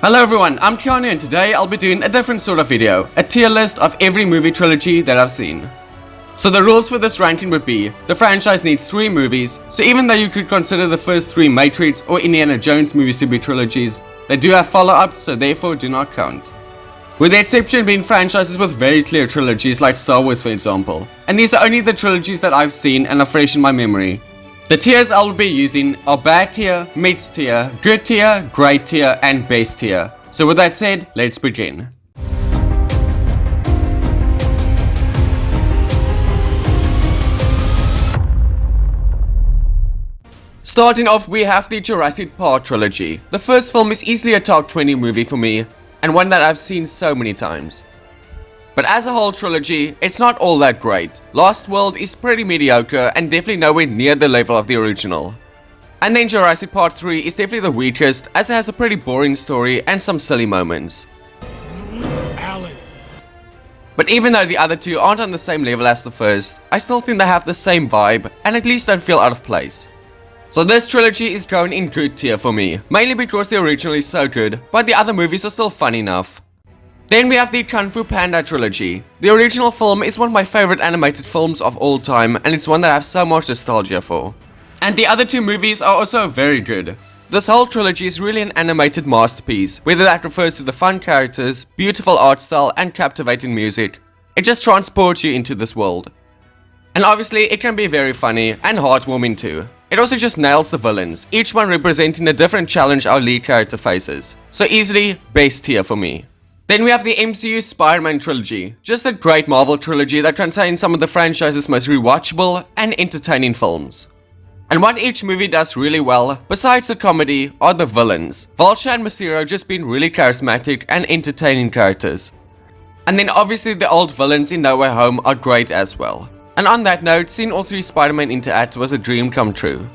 Hello everyone, I'm Keanu and today I'll be doing a different sort of video, a tier list of every movie trilogy that I've seen. So the rules for this ranking would be, the franchise needs 3 movies, so even though you could consider the first 3 Matrix or Indiana Jones movies to be trilogies, they do have follow-ups so therefore do not count. With the exception being franchises with very clear trilogies like Star Wars for example, and these are only the trilogies that I've seen and are fresh in my memory. The tiers I will be using are bad tier, meets tier, good tier, great tier, and best tier. So with that said, let's begin. Starting off, we have the Jurassic Park trilogy. The first film is easily a top 20 movie for me, and one that I've seen so many times. But as a whole trilogy, it's not all that great. Lost World is pretty mediocre and definitely nowhere near the level of the original. And then Jurassic Park 3 is definitely the weakest as it has a pretty boring story and some silly moments. Alan. But even though the other two aren't on the same level as the first, I still think they have the same vibe and at least don't feel out of place. So this trilogy is going in good tier for me, mainly because the original is so good, but the other movies are still fun enough. Then we have the Kung Fu Panda trilogy. The original film is one of my favorite animated films of all time and it's one that I have so much nostalgia for. And the other 2 movies are also very good. This whole trilogy is really an animated masterpiece, whether that refers to the fun characters, beautiful art style and captivating music. It just transports you into this world. And obviously it can be very funny and heartwarming too. It also just nails the villains, each one representing a different challenge our lead character faces. So easily, best tier for me. Then we have the MCU Spider-Man trilogy, just a great Marvel trilogy that contains some of the franchise's most rewatchable and entertaining films. And what each movie does really well, besides the comedy, are the villains. Vulture and Mysterio just being really charismatic and entertaining characters. And then obviously the old villains in No Way Home are great as well. And on that note, seeing all 3 Spider-Man interact was a dream come true.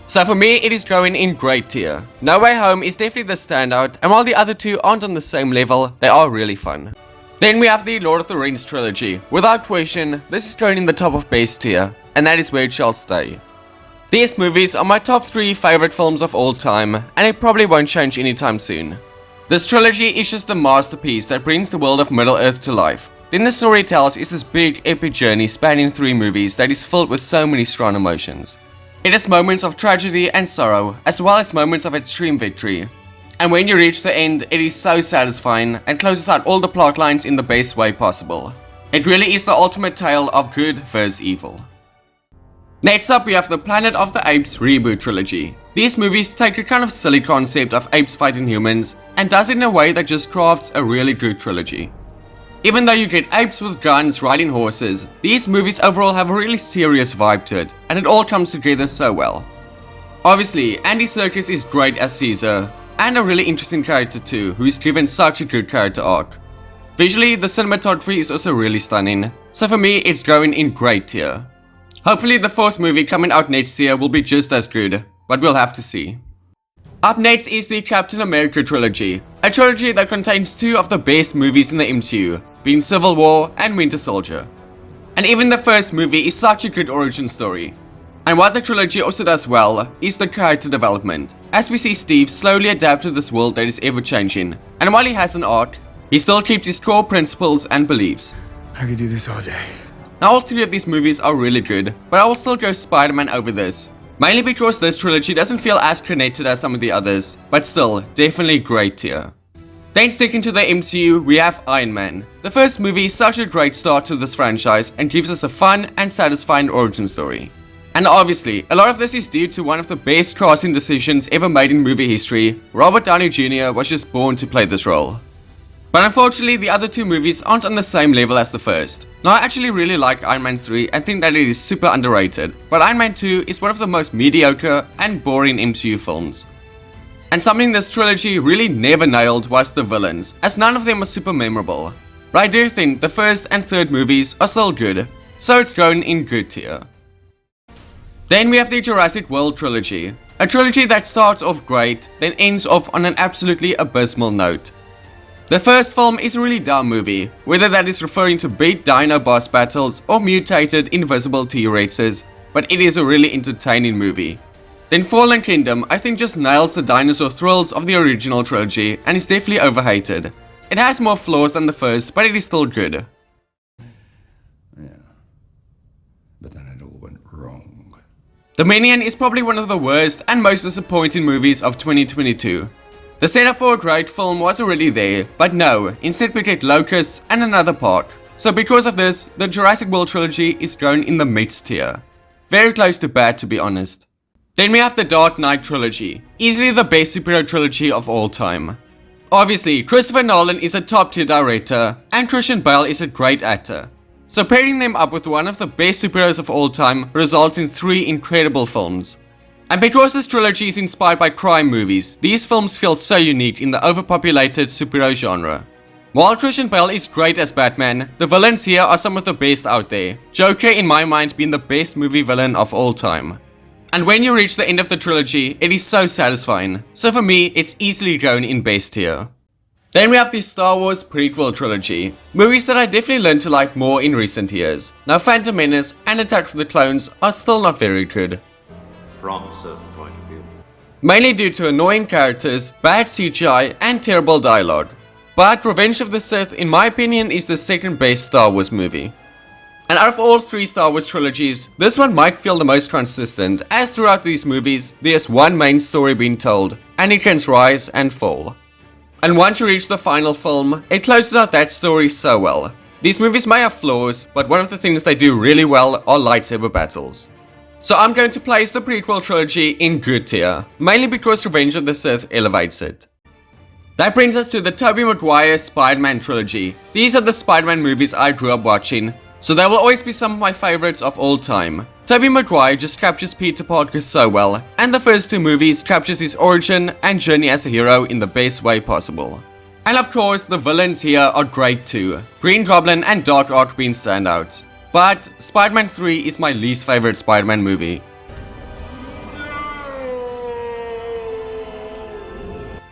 So for me, it is going in great tier. No Way Home is definitely the standout, and while the other 2 aren't on the same level, they are really fun. Then we have the Lord of the Rings trilogy. Without question, this is going in the top of base tier, and that is where it shall stay. These movies are my top 3 favorite films of all time, and it probably won't change anytime soon. This trilogy is just a masterpiece that brings the world of Middle-earth to life. Then the story tells is this big epic journey spanning 3 movies that is filled with so many strong emotions. It has moments of tragedy and sorrow, as well as moments of extreme victory. And when you reach the end, it is so satisfying and closes out all the plot lines in the best way possible. It really is the ultimate tale of good versus evil. Next up, we have the Planet of the Apes reboot trilogy. These movies take a kind of silly concept of apes fighting humans and does it in a way that just crafts a really good trilogy. Even though you get apes with guns riding horses, these movies overall have a really serious vibe to it, and it all comes together so well. Obviously, Andy Serkis is great as Caesar, and a really interesting character too, who is given such a good character arc. Visually, the cinematography is also really stunning, so for me it's going in great tier. Hopefully the 4th movie coming out next year will be just as good, but we'll have to see. Up next is the Captain America trilogy, a trilogy that contains 2 of the best movies in the MCU, being Civil War and Winter Soldier. And even the first movie is such a good origin story. And what the trilogy also does well is the character development, as we see Steve slowly adapt to this world that is ever changing, and while he has an arc, he still keeps his core principles and beliefs. I could do this all day. Now all 3 of these movies are really good, but I will still go Spider-Man over this. Mainly because this trilogy doesn't feel as connected as some of the others, but still, definitely great tier. Then sticking to the MCU, we have Iron Man. The first movie is such a great start to this franchise and gives us a fun and satisfying origin story. And obviously, a lot of this is due to one of the best casting decisions ever made in movie history. Robert Downey Jr. was just born to play this role. But unfortunately, the other 2 movies aren't on the same level as the first. Now I actually really like Iron Man 3 and think that it is super underrated, but Iron Man 2 is one of the most mediocre and boring MCU films. And something this trilogy really never nailed was the villains, as none of them are super memorable. But I do think the first and third movies are still good, so it's going in good tier. Then we have the Jurassic World trilogy, a trilogy that starts off great, then ends off on an absolutely abysmal note. The first film is a really dumb movie, whether that is referring to big dino boss battles or mutated invisible T-Rexes, but it is a really entertaining movie. Then Fallen Kingdom I think just nails the dinosaur thrills of the original trilogy and is definitely overhated. It has more flaws than the first, but it is still good. Yeah. But then it all went wrong. Dominion is probably one of the worst and most disappointing movies of 2022. The setup for a great film was already there, but no, instead we get locusts and another park. So because of this, the Jurassic World trilogy is going in the mid tier. Very close to bad, to be honest. Then we have the Dark Knight trilogy, easily the best superhero trilogy of all time. Obviously, Christopher Nolan is a top tier director, and Christian Bale is a great actor. So pairing them up with one of the best superheroes of all time results in 3 incredible films. And because this trilogy is inspired by crime movies, these films feel so unique in the overpopulated superhero genre. While Christian Bale is great as Batman, the villains here are some of the best out there, Joker in my mind being the best movie villain of all time. And when you reach the end of the trilogy, it is so satisfying, so for me it's easily going in best tier. Then we have the Star Wars prequel trilogy, movies that I definitely learned to like more in recent years. Now Phantom Menace and Attack of the Clones are still not very good. From a certain point of view. Mainly due to annoying characters, bad CGI and terrible dialogue. But Revenge of the Sith in my opinion is the second best Star Wars movie. And out of all 3 Star Wars trilogies, this one might feel the most consistent, as throughout these movies, there's one main story being told, and it can rise and fall. And once you reach the final film, it closes out that story so well. These movies may have flaws, but one of the things they do really well are lightsaber battles. So I'm going to place the prequel trilogy in good tier, mainly because Revenge of the Sith elevates it. That brings us to the Tobey Maguire Spider-Man trilogy. These are the Spider-Man movies I grew up watching, so they will always be some of my favorites of all time. Tobey Maguire just captures Peter Parker so well, and the first 2 movies captures his origin and journey as a hero in the best way possible. And of course, the villains here are great too, Green Goblin and Doc Ock being standouts. But Spider-Man 3 is my least favorite Spider-Man movie.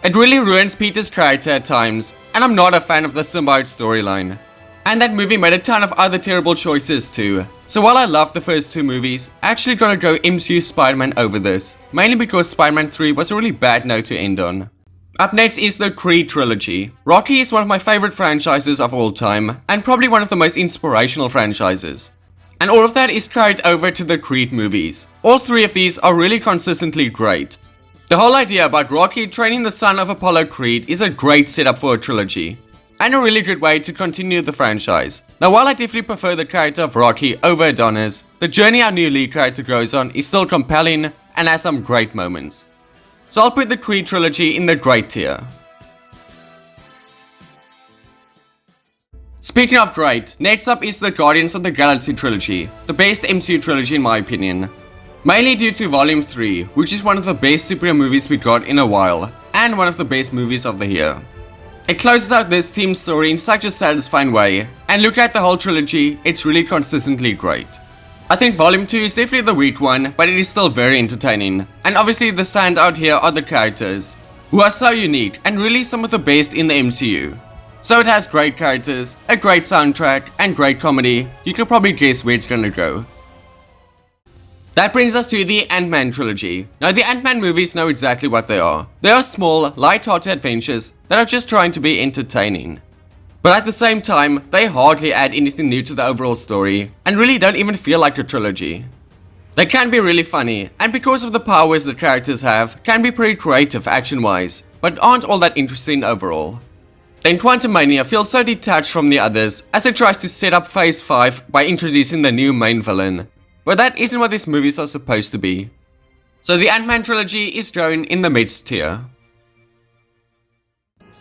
It really ruins Peter's character at times, and I'm not a fan of the symbiote storyline. And that movie made a ton of other terrible choices too. So while I love the first 2 movies, I actually gotta go MCU Spider-Man over this, mainly because Spider-Man 3 was a really bad note to end on. Up next is the Creed trilogy. Rocky is one of my favorite franchises of all time, and probably one of the most inspirational franchises. And all of that is carried over to the Creed movies. All 3 of these are really consistently great. The whole idea about Rocky training the son of Apollo Creed is a great setup for a trilogy, and a really good way to continue the franchise. Now while I definitely prefer the character of Rocky over Adonis, the journey our new lead character goes on is still compelling and has some great moments. So I'll put the Creed trilogy in the great tier. Speaking of great, next up is the Guardians of the Galaxy trilogy, the best MCU trilogy in my opinion. Mainly due to Volume 3, which is one of the best superhero movies we got in a while, and one of the best movies of the year. It closes out this team's story in such a satisfying way, and look at the whole trilogy, it's really consistently great. I think Volume 2 is definitely the weak one, but it is still very entertaining. And obviously the standout here are the characters, who are so unique and really some of the best in the MCU. So it has great characters, a great soundtrack, and great comedy. You can probably guess where it's gonna go. That brings us to the Ant-Man trilogy. Now the Ant-Man movies know exactly what they are. They are small, light-hearted adventures that are just trying to be entertaining. But at the same time, they hardly add anything new to the overall story, and really don't even feel like a trilogy. They can be really funny, and because of the powers the characters have, can be pretty creative action-wise, but aren't all that interesting overall. Then Quantumania feels so detached from the others, as it tries to set up Phase 5 by introducing the new main villain. But that isn't what these movies are supposed to be. So the Ant-Man trilogy is going in the mid tier.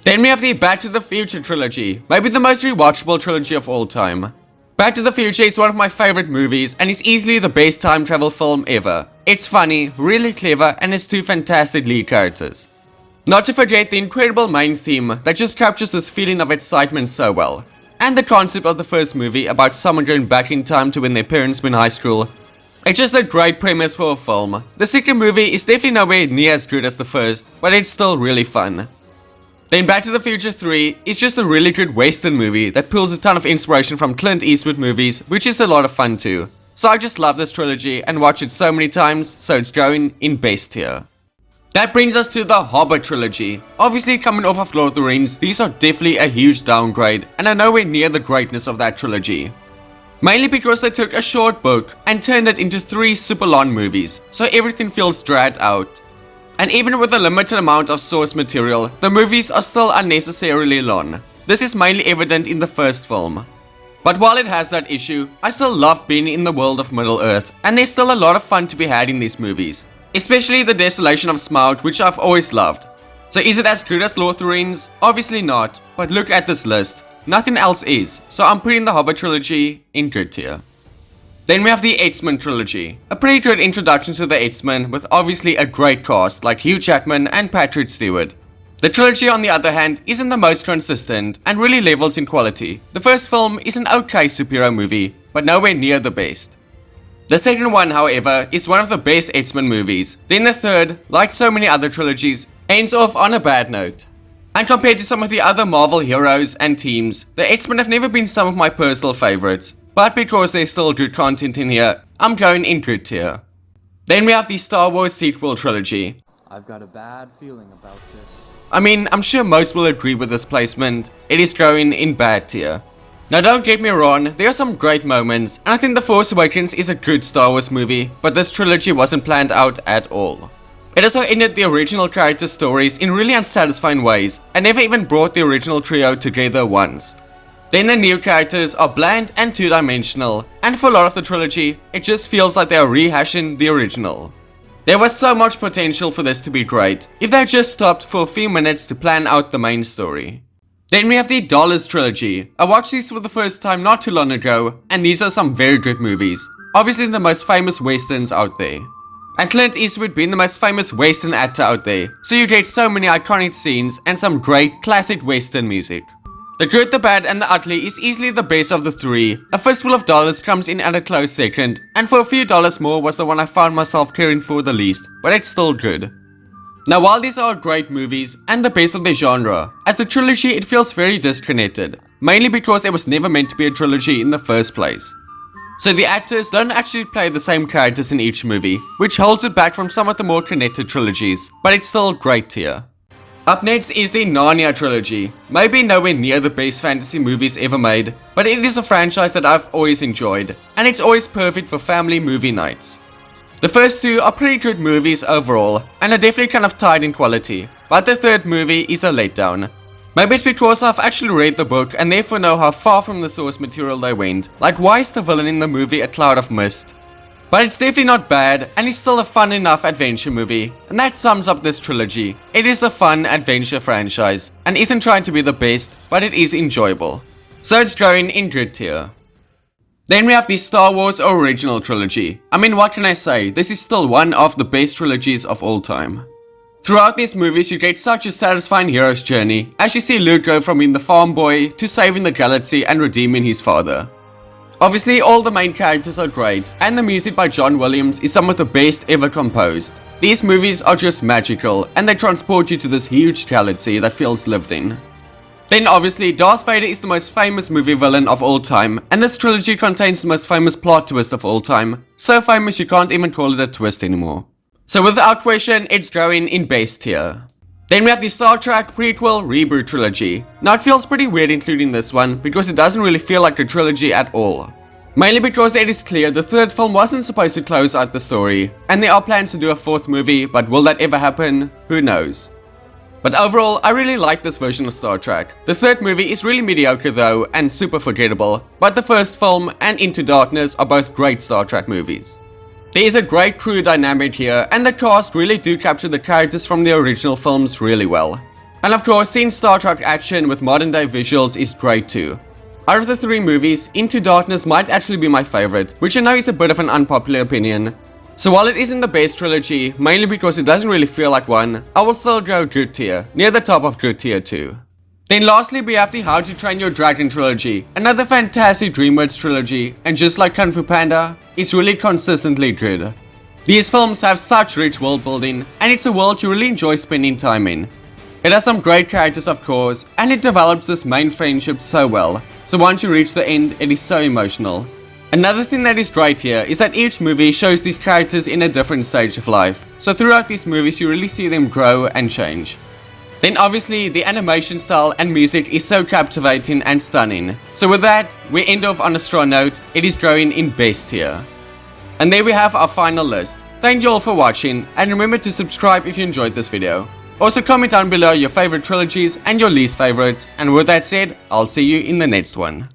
Then we have the Back to the Future trilogy, maybe the most rewatchable trilogy of all time. Back to the Future is one of my favorite movies and is easily the best time travel film ever. It's funny, really clever, and has 2 fantastic lead characters. Not to forget the incredible main theme that just captures this feeling of excitement so well. And the concept of the first movie about someone going back in time to when their parents were in high school. It's just a great premise for a film. The second movie is definitely nowhere near as good as the first, but it's still really fun. Then Back to the Future 3 is just a really good western movie that pulls a ton of inspiration from Clint Eastwood movies, which is a lot of fun too. So I just love this trilogy and watch it so many times, so it's going in best tier. That brings us to the Hobbit trilogy. Obviously coming off of Lord of the Rings, these are definitely a huge downgrade and are nowhere near the greatness of that trilogy. Mainly because they took a short book and turned it into 3 super long movies, so everything feels dragged out. And even with a limited amount of source material, the movies are still unnecessarily long. This is mainly evident in the first film. But while it has that issue, I still love being in the world of Middle-earth, and there's still a lot of fun to be had in these movies. Especially the desolation of Smaug, which I've always loved. So is it as good as Lord of the Rings? Obviously not, but look at this list. Nothing else is, so I'm putting the Hobbit trilogy in good tier. Then we have the X-Men trilogy. A pretty good introduction to the X-Men with obviously a great cast like Hugh Jackman and Patrick Stewart. The trilogy on the other hand isn't the most consistent and really levels in quality. The first film is an okay superhero movie, but nowhere near the best. The second one, however, is one of the best X-Men movies. Then the third, like so many other trilogies, ends off on a bad note. And compared to some of the other Marvel heroes and teams, the X-Men have never been some of my personal favorites. But because there's still good content in here, I'm going in good tier. Then we have the Star Wars sequel trilogy. I've got a bad feeling about this. I mean, I'm sure most will agree with this placement. It is going in bad tier. Now don't get me wrong, there are some great moments, and I think The Force Awakens is a good Star Wars movie, but this trilogy wasn't planned out at all. It also ended the original character stories in really unsatisfying ways, and never even brought the original trio together once. Then the new characters are bland and two-dimensional, and for a lot of the trilogy, it just feels like they are rehashing the original. There was so much potential for this to be great, if they just stopped for a few minutes to plan out the main story. Then we have the Dollars trilogy. I watched these for the first time not too long ago, and these are some very good movies. Obviously the most famous westerns out there. And Clint Eastwood being the most famous western actor out there, so you get so many iconic scenes and some great classic western music. The Good, the Bad and the Ugly is easily the best of the 3. A Fistful of Dollars comes in at a close second, and for a few dollars more was the one I found myself caring for the least, but it's still good. Now while these are great movies and the best of their genre, as a trilogy it feels very disconnected, mainly because it was never meant to be a trilogy in the first place. So the actors don't actually play the same characters in each movie, which holds it back from some of the more connected trilogies, but it's still great tier. Up next is the Narnia trilogy. Maybe nowhere near the best fantasy movies ever made, but it is a franchise that I've always enjoyed, and it's always perfect for family movie nights. The first 2 are pretty good movies overall, and are definitely kind of tied in quality, but the third movie is a letdown. Maybe it's because I've actually read the book and therefore know how far from the source material they went, like why is the villain in the movie a cloud of mist? But it's definitely not bad, and it's still a fun enough adventure movie, and that sums up this trilogy. It is a fun adventure franchise, and isn't trying to be the best, but it is enjoyable. So it's going in good tier. Then we have the Star Wars original trilogy. I mean, what can I say? This is still one of the best trilogies of all time. Throughout these movies you get such a satisfying hero's journey, as you see Luke go from being the farm boy to saving the galaxy and redeeming his father. Obviously all the main characters are great, and the music by John Williams is some of the best ever composed. These movies are just magical, and they transport you to this huge galaxy that feels lived in. Then obviously Darth Vader is the most famous movie villain of all time, and this trilogy contains the most famous plot twist of all time. So famous you can't even call it a twist anymore. So without question, it's going in best tier. Then we have the Star Trek prequel reboot trilogy. Now it feels pretty weird including this one, because it doesn't really feel like a trilogy at all. Mainly because it is clear the third film wasn't supposed to close out the story, and there are plans to do a 4th movie, but will that ever happen? Who knows. But overall, I really like this version of Star Trek. The third movie is really mediocre though, and super forgettable, but the first film and Into Darkness are both great Star Trek movies. There is a great crew dynamic here, and the cast really do capture the characters from the original films really well. And of course, seeing Star Trek action with modern day visuals is great too. Out of the 3 movies, Into Darkness might actually be my favorite, which I know is a bit of an unpopular opinion. So while it isn't the best trilogy, mainly because it doesn't really feel like one, I will still go good tier, near the top of good tier too. Then lastly we have the How to Train Your Dragon trilogy, another fantastic DreamWorks trilogy, and just like Kung Fu Panda, it's really consistently good. These films have such rich world building, and it's a world you really enjoy spending time in. It has some great characters of course, and it develops this main friendship so well, so once you reach the end it is so emotional. Another thing that is great here is that each movie shows these characters in a different stage of life. So throughout these movies you really see them grow and change. Then obviously the animation style and music is so captivating and stunning. So with that, we end off on a strong note. It is growing in best tier. And there we have our final list. Thank you all for watching, and remember to subscribe if you enjoyed this video. Also comment down below your favorite trilogies and your least favorites, and with that said, I'll see you in the next one.